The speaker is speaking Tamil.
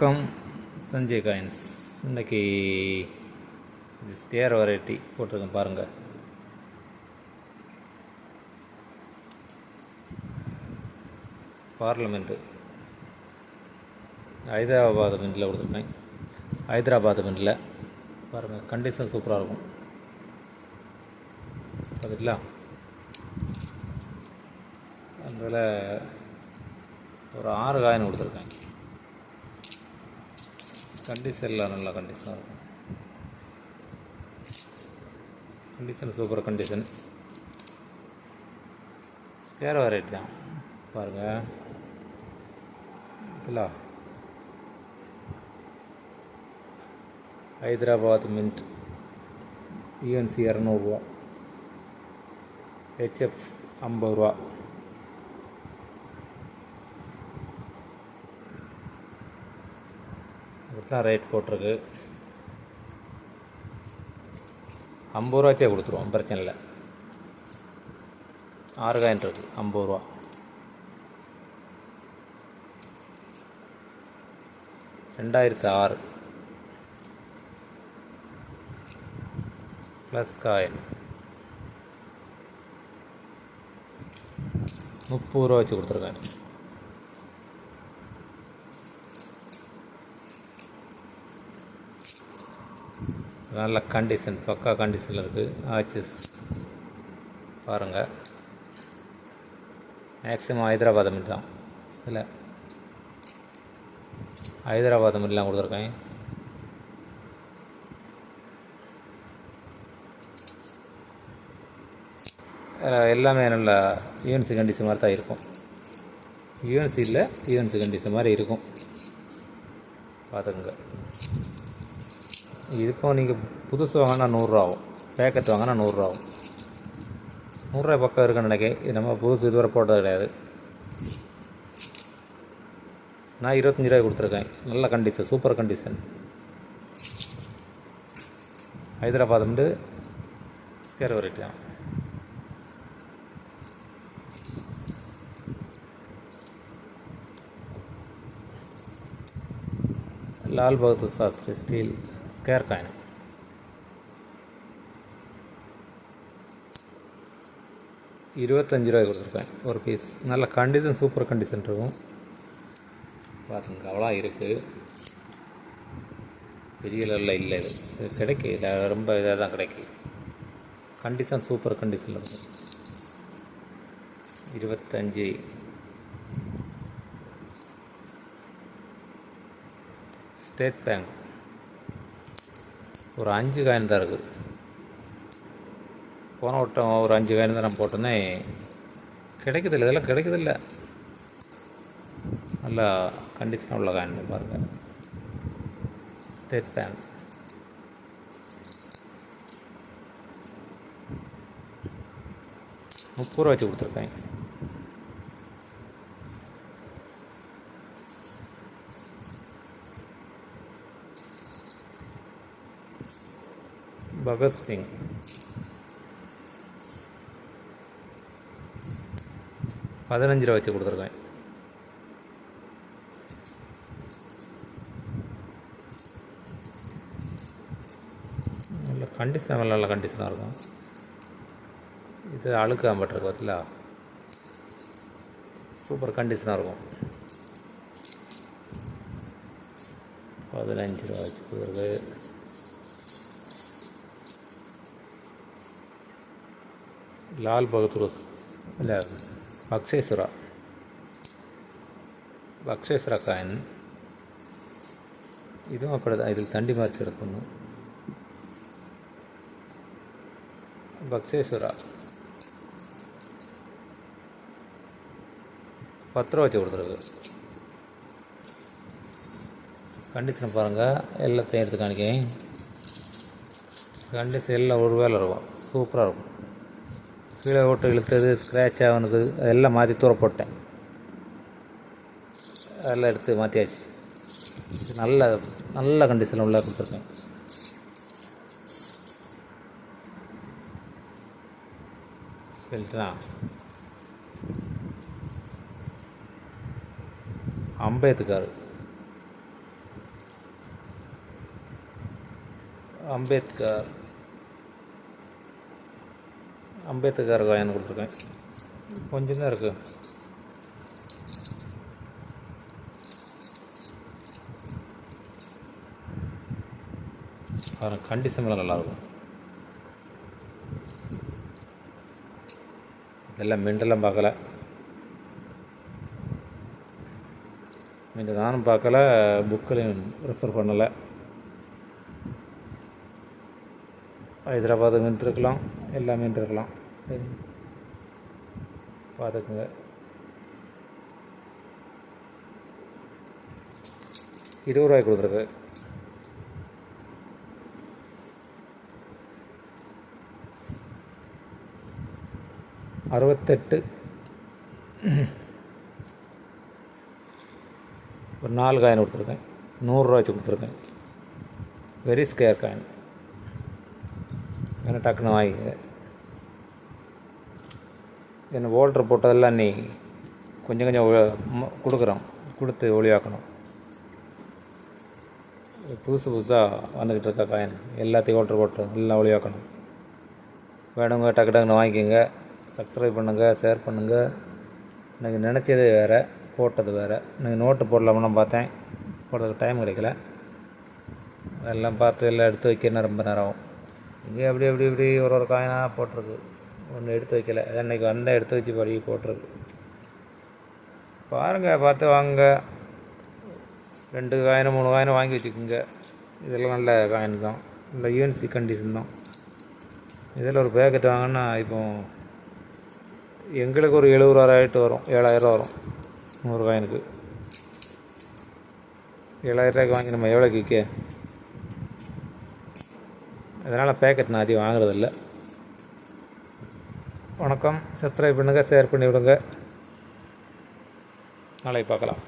வணக்கம் சஞ்சய் காயின்ஸ். இன்றைக்கி இது ஸ்டேர் வெரைட்டி போட்டிருக்கேன் பாருங்கள். பார்லிமெண்ட்டு ஹைதராபாத் மின்ட்டில் கொடுத்துருக்கேன். ஹைதராபாத் மின்ட்டில் பாருங்கள், கண்டிஷன் சூப்பராக இருக்கும். பார்த்துங்களா, அதில் ஒரு 6 காயின் கொடுத்துருக்கேன். கண்டிஷனில் நல்லா கண்டிஷனாக இருக்கும். Condition super condition. Square variety தான் பாருங்கள். இதில் ஹைதராபாத் மின்ட் UNC 200 ரூபா, HF 50 ரூபா. இப்படிதான் ரேட் போட்டிருக்கு. 50 ரூபாச்சே கொடுத்துருவோம், பிரச்சனை இல்லை. 6 காயின் இருக்குது, 50 ரூபா. $2006 ப்ளஸ் காயின் 30 ரூபா வச்சு கொடுத்துருக்காங்க. நல்ல கண்டிஷன், பக்கா கண்டிஷனில் இருக்குது. ஆச்சஸ் பாருங்கள். மேக்ஸிமம் ஹைதராபாத் மில் தான். இல்லை, ஹைதராபாத் மில்லாம் கொடுத்துருக்கேன். எல்லாமே நல்ல UNC கண்டிஷன் மாதிரி தான் இருக்கும். UNC இல்லை, UNC கண்டிஷன் மாதிரி இருக்கும். பார்த்துக்குங்க. இதுக்கும் நீங்கள் புதுசு வாங்கினா 100 ரூபா ஆகும், பேக்கெட் வாங்கினா 100 ரூபா ஆகும். 100 ரூபாய் பக்கம் இருக்குன்னு நினைக்கிறேன். இது நம்ம புதுசு இதுவரை போட்டது கிடையாது. நான் 25 ரூபாய் கொடுத்துருக்கேன். நல்ல கண்டிஷன், சூப்பர் கண்டிஷன். ஹைதராபாத் வந்து ஸ்கேர் வெரைட்டி தான். Lal Bahadur Shastri steel square coin 25 ரூபாய் கொடுத்துருக்கேன் ஒரு பீஸ். நல்ல கண்டிஷன், சூப்பர் கண்டிஷன் இருக்கும். பார்த்துங்க, அவ்வளோ இருக்குது. பெரிய லெவலில் இல்லை. இது கிடைக்கல, ரொம்ப இதாக தான் கிடைக்கும். கண்டிஷன் சூப்பர் கண்டிஷனில் இருக்கும். 25. ஸ்டேட் பேங்க் ஒரு 5 காயின் தான் இருக்குது. போன வட்டம் ஒரு 5 காயின் தான் நான் போட்டோன்னே கிடைக்குதில்லை. இதெல்லாம் கிடைக்குதில்லை. நல்லா கண்டிஷனாக உள்ள காயின் தான் பாருங்கள். ஸ்டேட் பேங்க் ₹30 வச்சு கொடுத்துருக்கேன். பகத்சிங் ₹15 வச்சு கொடுத்துருக்கேன். நல்ல கண்டிஷன், நல்ல கண்டிஷனாக இருக்கும். இது அழுக்காம்பட்டிருக்கு பார்த்தீங்களா, சூப்பர் கண்டிஷனாக இருக்கும். ₹15 வச்சு கொடுத்துருக்கு. லால் பகதூர் இல்லை, பக்ஷேஸ்வரா காயின். இதுவும் அப்படி தான். இதில் தண்டி மார்ச் எடுக்கணும். பக்ஷேஸ்வரா ₹10 வச்சு கொடுத்துருக்கு. கண்டிஷன் பாருங்கள், எல்லாத்தையும் எடுத்து காணிக்கேன். கண்டிஷன் எல்லாம் ஒரு வேலை இருக்கும், சூப்பராக இருக்கும். கீழே ஓட்டு இழுத்தது, ஸ்க்ராட்ச் ஆகுனது அதெல்லாம் மாற்றி தூர போட்டேன். அதெல்லாம் எடுத்து மாற்றியாச்சு. நல்ல நல்ல கண்டிஷனில் உள்ள கொடுத்துருக்கேன். சொல்லிட்டுனா அம்பேத்கர் அம்பேத்கர் காயின் கொடுத்துருக்கேன். கொஞ்சம் தான் இருக்குது. கண்டிஷன் நல்லாயிருக்கும். இதெல்லாம் மிண்டெல்லாம் பார்க்கல, இந்த நானும் பார்க்கல, புக்கிலையும் ரெஃபர் பண்ணலை. ஹைதராபாத் மீன் இருக்கலாம், எல்லா மீன் இருக்கலாம், பார்த்துக்குங்க. ₹20 கொடுத்துருக்கு. ₹68 ஒரு 4 காயின் கொடுத்துருக்கேன். ₹100 கொடுத்துருக்கேன். வெரி ஸ்கேர் காயின், ஏன்னா டக்குன்னு வாங்கிக்க. என்ன ஓல்ட்ரு போட்டதெல்லாம் நீ கொஞ்சம் கொஞ்சம் கொடுக்குறோம், கொடுத்து ஒளிவாக்கணும். புதுசாக வந்துக்கிட்டு இருக்க காயின் எல்லாத்தையும் ஓல்ட்ரு போட்டு எல்லாம் ஒளிவாக்கணும். வேணுங்க டக்கு டக்குன்னு வாங்கிக்கோங்க. சப்ஸ்கிரைப் பண்ணுங்கள், ஷேர் பண்ணுங்கள். எனக்கு நினச்சது வேறு, போட்டது வேறு. எனக்கு நோட்டு போடலாம்னு பார்த்தேன், போடுறதுக்கு டைம் கிடைக்கல. எல்லாம் பார்த்து எல்லாம் எடுத்து வைக்கணும், ரொம்ப நேரம் ஆகும். இங்கே அப்படி ஒரு காயினாக போட்டிருக்கு, ஒன்று எடுத்து வைக்கல. அன்றைக்கி வந்தால் எடுத்து வச்சு படி போட்டிருக்கு. பாருங்கள், பார்த்து வாங்க. 2 காயின் 3 காயின் வாங்கி வச்சுக்கோங்க. இதெல்லாம் நல்ல காயின் தான், நல்ல யூஎன்சி கண்டிஷன் தான். இதில் ஒரு பேக்கெட் வாங்கினா இப்போ எங்களுக்கு ஒரு 70,000 வரும், 7,000 வரும் 100 காயினுக்கு. 7,000 வாங்கி நம்ம எவ்வளோக்கு விற்க? அதனால் பேக்கெட் நான் அதிகம் வாங்குறதில்ல. வணக்கம். சப்ஸ்கிரைப் பண்ணுங்கள், ஷேர் பண்ணி விடுங்க. நாளைக்கு பார்க்கலாம்.